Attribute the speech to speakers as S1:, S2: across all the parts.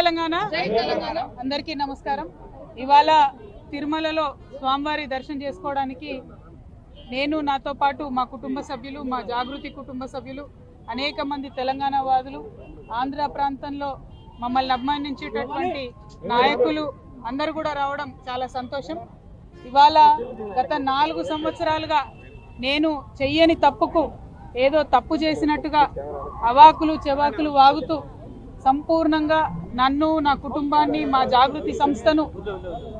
S1: తెలంగాణ అందరికీ నమస్కారం. ఇవాళ తిరుమలలో స్వామివారి దర్శనం చేసుకోవడానికి నేను, నాతో పాటు మా కుటుంబ సభ్యులు, మా జాగృతి కుటుంబ సభ్యులు, అనేక మంది తెలంగాణ వాదులు, ఆంధ్ర ప్రాంతంలో మమ్మల్ని అభిమానించేటటువంటి నాయకులు అందరూ కూడా రావడం చాలా సంతోషం. ఇవాళ గత 4 సంవత్సరాలుగా నేను చెయ్యని తప్పుకు ఏదో తప్పు చేసినట్టుగా అవాకులు చెవాకులు వాగుతూ సంపూర్ణంగా నన్ను, నా కుటుంబాన్ని, మా జాగృతి సంస్థను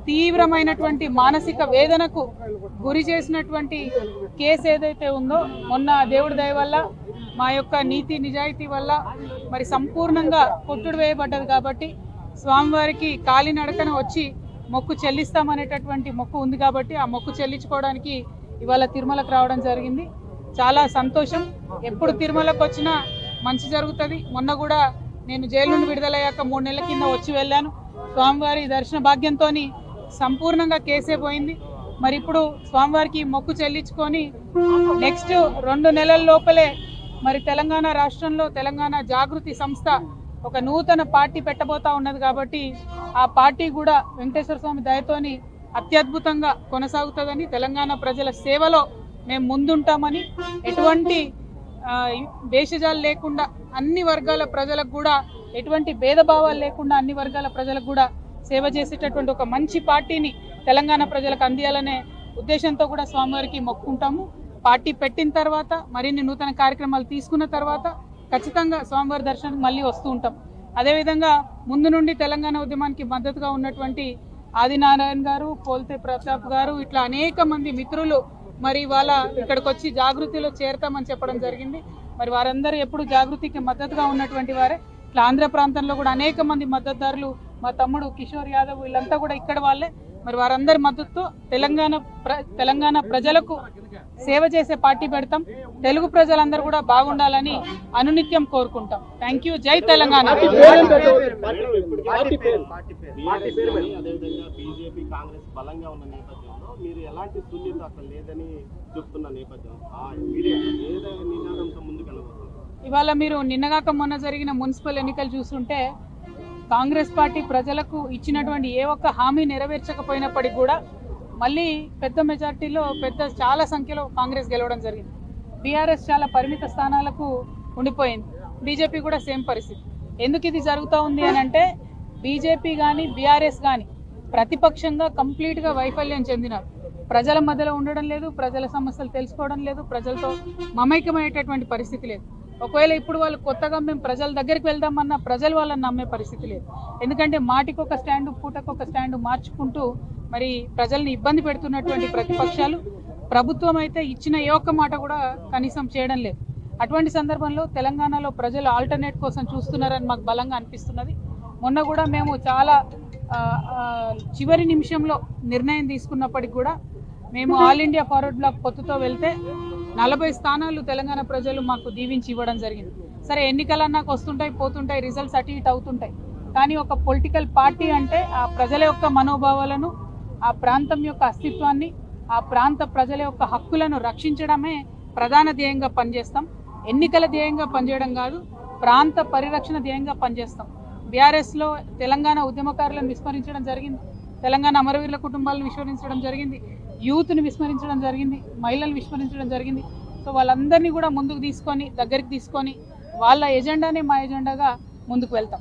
S1: తీవ్రమైనటువంటి మానసిక వేదనకు గురి చేసినటువంటి కేసు ఏదైతే ఉందో, మొన్న దేవుడి దయ వల్ల, మా యొక్క నీతి నిజాయితీ వల్ల మరి సంపూర్ణంగా కొట్టుడు వేయబడ్డది. కాబట్టి స్వామివారికి కాలినడకన వచ్చి మొక్కు చెల్లిస్తామనేటటువంటి మొక్కు ఉంది. కాబట్టి ఆ మొక్కు చెల్లించుకోవడానికి ఇవాళ తిరుమలకు రావడం జరిగింది. చాలా సంతోషం. ఎప్పుడు తిరుమలకు వచ్చినా మంచి జరుగుతుంది. మొన్న కూడా నేను జైలు నుండి విడుదలయ్యాక 3 నెలల కింద వచ్చి వెళ్ళాను. స్వామివారి దర్శన భాగ్యంతో సంపూర్ణంగా కేసే పోయింది. మరి ఇప్పుడు స్వామివారికి మొక్కు చెల్లించుకొని నెక్స్ట్ 2 నెలల లోపలే మరి తెలంగాణ రాష్ట్రంలో తెలంగాణ జాగృతి సంస్థ ఒక నూతన పార్టీ పెట్టబోతా ఉన్నది. కాబట్టి ఆ పార్టీ కూడా వెంకటేశ్వర స్వామి దయతోని అత్యద్భుతంగా కొనసాగుతుందని, తెలంగాణ ప్రజల సేవలో మేము ముందుంటామని, ఎటువంటి భేషజాలు లేకుండా అన్ని వర్గాల ప్రజలకు కూడా, ఎటువంటి భేదభావాలు లేకుండా అన్ని వర్గాల ప్రజలకు కూడా సేవ చేసేటటువంటి ఒక మంచి పార్టీని తెలంగాణ ప్రజలకు అందియాలనే ఉద్దేశంతో కూడా స్వామివారికి మొక్కుంటాము. పార్టీ పెట్టిన తర్వాత, మరిన్ని నూతన కార్యక్రమాలు తీసుకున్న తర్వాత ఖచ్చితంగా స్వామివారి దర్శనానికి మళ్ళీ వస్తూ ఉంటాం. అదేవిధంగా ముందు నుండి తెలంగాణ ఉద్యమానికి మద్దతుగా ఉన్నటువంటి ఆదినారాయణ గారు, పోల్తే ప్రతాప్ గారు, ఇట్లా అనేక మంది మిత్రులు మరి వాళ్ళ ఇక్కడికి వచ్చి జాగృతిలో చేరతామని చెప్పడం జరిగింది. మరి వారందరూ ఎప్పుడు జాగృతికి మద్దతుగా ఉన్నటువంటి వారే. ఇట్లా ఆంధ్ర ప్రాంతంలో కూడా అనేక మంది మద్దతుదారులు, మా తమ్ముడు కిషోర్ యాదవ్, వీళ్ళంతా కూడా ఇక్కడ వాళ్ళే. మరి వారందరి మద్దతుతో తెలంగాణ ప్రజలకు సేవ చేసే పార్టీ పెడతాం. తెలుగు ప్రజలందరూ కూడా బాగుండాలని అనునిత్యం కోరుకుంటాం. Thank you. జై తెలంగాణ. ఇవాళ మీరు నిన్నగాక మొన్న జరిగిన మున్సిపల్ ఎన్నికలు చూస్తుంటే కాంగ్రెస్ పార్టీ ప్రజలకు ఇచ్చినటువంటి ఏ ఒక్క హామీ నెరవేర్చకపోయినప్పటికీ కూడా మళ్ళీ పెద్ద మెజార్టీలో చాలా సంఖ్యలో కాంగ్రెస్ గెలవడం జరిగింది. బీఆర్ఎస్ చాలా పరిమిత స్థానాలకు ఉండిపోయింది. బీజేపీ కూడా సేమ్ పరిస్థితి. ఎందుకు ఇది జరుగుతూ ఉంది అని అంటే, బీజేపీ కానీ బీఆర్ఎస్ కానీ ప్రతిపక్షంగా కంప్లీట్గా వైఫల్యం చెందినారు. ప్రజల మధ్యలో ఉండడం లేదు, ప్రజల సమస్యలు తెలుసుకోవడం లేదు, ప్రజలతో మమైకమయ్యేటటువంటి పరిస్థితి లేదు. ఒకవేళ ఇప్పుడు వాళ్ళు కొత్తగా మేము ప్రజల దగ్గరికి వెళ్దామన్నా ప్రజలు వాళ్ళని నమ్మే పరిస్థితి లేదు. ఎందుకంటే మాటికి ఒక స్టాండు, పూటకు ఒక స్టాండు మార్చుకుంటూ మరి ప్రజల్ని ఇబ్బంది పెడుతున్నటువంటి ప్రతిపక్షాలు, ప్రభుత్వం అయితే ఇచ్చిన ఏ ఒక్క మాట కూడా కనీసం చేయడం లేదు. అటువంటి సందర్భంలో తెలంగాణలో ప్రజలు ఆల్టర్నేట్ కోసం చూస్తున్నారని మాకు బలంగా అనిపిస్తున్నది. మొన్న కూడా మేము చాలా చివరి నిమిషంలో నిర్ణయం తీసుకున్నప్పటికి కూడా మేము ఆల్ ఇండియా ఫార్వర్డ్ బ్లాక్ పొత్తుతో వెళ్తే 40 స్థానాలు తెలంగాణ ప్రజలు మాకు దీవించి ఇవ్వడం జరిగింది. సరే, ఎన్నికలన్నాకు వస్తుంటాయి, పోతుంటాయి, రిజల్ట్స్ అటు ఇటు అవుతుంటాయి. కానీ ఒక పొలిటికల్ పార్టీ అంటే ఆ ప్రజల యొక్క మనోభావాలను, ఆ ప్రాంతం యొక్క అస్తిత్వాన్ని, ఆ ప్రాంత ప్రజల యొక్క హక్కులను రక్షించడమే ప్రధాన ధ్యేయంగా పనిచేస్తాం. ఎన్నికల ధ్యేయంగా పనిచేయడం కాదు, ప్రాంత పరిరక్షణ ధ్యేయంగా పనిచేస్తాం. బీఆర్ఎస్లో తెలంగాణ ఉద్యమకారులను విస్మరించడం జరిగింది, తెలంగాణ అమరవీరుల కుటుంబాలను విస్మరించడం జరిగింది, యూత్ని విస్మరించడం జరిగింది, మహిళలు విస్మరించడం జరిగింది. సో వాళ్ళందరినీ కూడా ముందుకు తీసుకొని, దగ్గరికి తీసుకొని వాళ్ళ ఎజెండానే మా ఎజెండాగా ముందుకు వెళ్తాం.